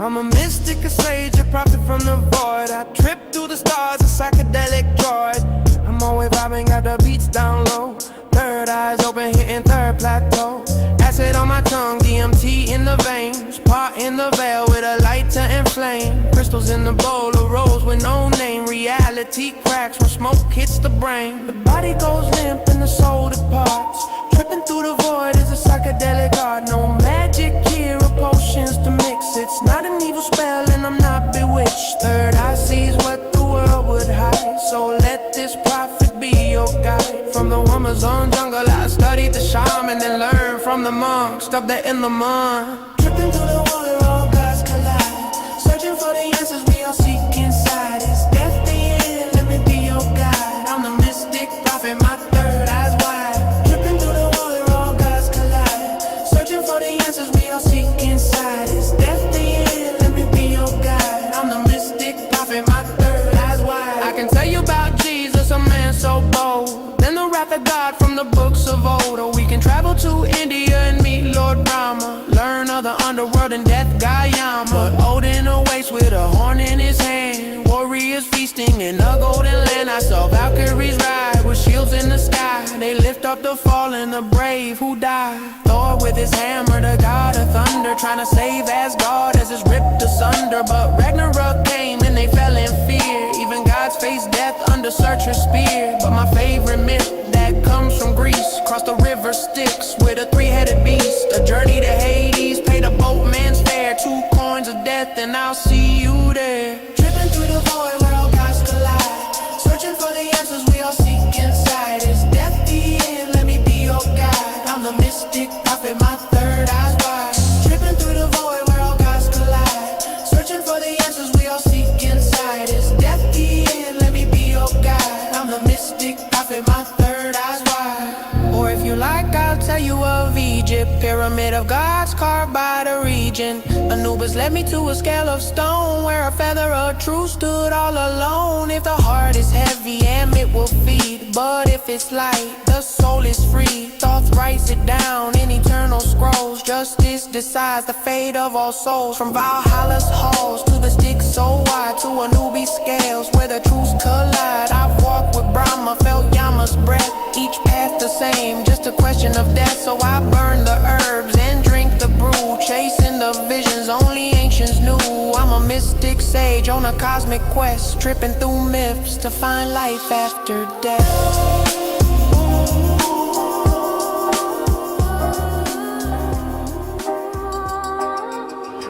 I'm a mystic, a sage, a prophet from the void. I trip through the stars, a psychedelic droid. I'm always vibing, got the beats down low. Third eyes open, hitting third plateau. Acid on my tongue, DMT in the veins. Part in the veil with a lighter and flame. Crystals in the bowl of rose with no name. Reality cracks when smoke hits the brain. The body goes limp and the soul departs. Tripping through the void is a psychedelic art. No magic here or potions to mix. It's not an evil spell and I'm not bewitched. Third eye sees what the world would hide. So let this prophet be your guide. From the Amazon jungle I studied the shaman and learned from the monks. Stuff that in the mud. Tripping through the water, all gods collide. Searching for the answers we all seek inside. Is death the end? Let me be your guide. I'm the mystic prophet, my third eye's wide. Tripping through the water, all gods collide. Searching for the answers we all seek inside. Is death the end? Let me be your guide. I'm the mystic prophet, my third eye's wide. I can tell you about Jesus, a man so bold. Then the wrath of God from the books of old. Or we can travel to India and meet Lord Brahma. Learn of the underworld and death Gayama. But Odin awaits with a horn in his hand. Warriors feasting in a golden land. I saw Valkyries ride with shields in the sky. They lift up the fallen, the brave who die. Thor with his hammer, the god of thunder, trying to save Asgard as it's ripped asunder. But Ragnarok came and they fell in fear. Even gods face death under Surtur's spear. But my favorite myth that comes from Greece, cross the river Styx with a three-headed beast. A journey to Hades, pay the boatman's fare. 2 coins of death and I'll see you there. Tripping through the void where all gods collide. Searching for the answers we all seek inside. Is death the end? Let me be your guide. I'm the mystic prophet, my third eye's wide. Tripping through the void where all gods collide. Searching for the answers we all seek inside. Is death the end? Let me be your guide. I'm the mystic prophet, my third eye's wide. Or if you like, I'll tell you of Egypt. Pyramid of gods carved by the regent. Anubis led me to a scale of stone, where a feather of truth stood all alone. If the heart is heavy, it will feed. But if it's light, the soul is free. Thoughts writes it down in eternal scrolls. Justice decides the fate of all souls. From Valhalla's halls to the Styx so wide, to Anubis scales where the truths collide. I've walked with Brahma, felt Yama's breath. Each path the same, just a question of death. So I burn the herbs and drink the brew, chasing the visions only ancients knew. I'm a mystic sage on a cosmic quest, tripping through myths to find life after death.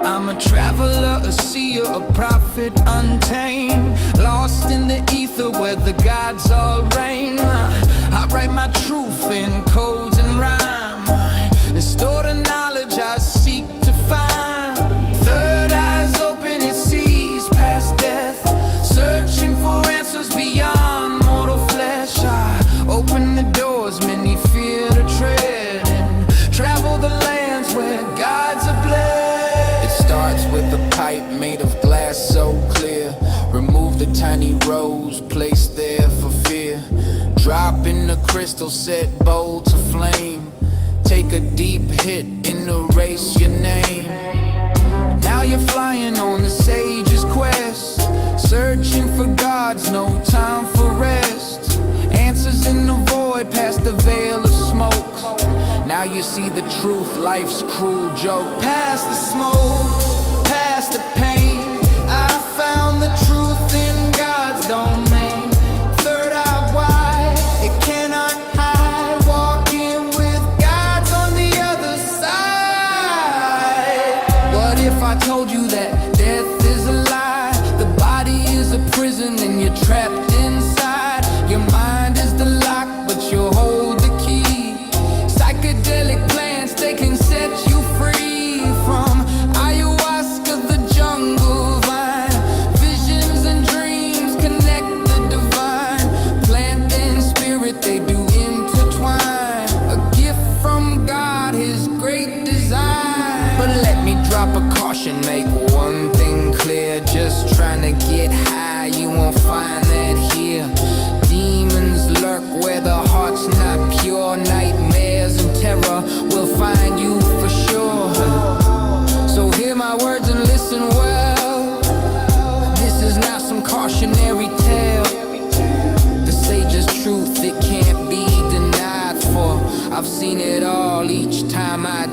I'm a traveler, a seer, a prophet untamed, lost in the ether where the gods all reign. I write my truth in codes and rhyme, and store the knowledge I seek to find. Third eyes open, it sees past death, searching for answers beyond mortal flesh. I open the doors many fear to tread, and travel the lands where gods are blessed. Starts with a pipe made of glass so clear. Remove the tiny rose placed there for fear. Drop in the crystal set bowl to flame. Take a deep hit and erase your name. Now you're flying on the sage's quest, searching for gods, no time for rest. Answers in the void past the veil of smoke. Now you see the truth, life's cruel joke. Past the smoke, past the pain, I found the truth in God's domain. Third eye wide, it cannot hide. Walking with God's on the other side. What if I told you that death is a lie? The body is a prison and you're trapped inside. Your mind is the lock, but you hold the key. Psychedelic plants, they can set you free. From ayahuasca, the jungle vine, visions and dreams connect the divine. Plant and spirit, they do intertwine. A gift from God, His great design. But let me drop a caution, make one thing clear. Just trying to get high, you won't find that here. cautionary tale. The sage's truth, it can't be denied, for I've seen it all each time I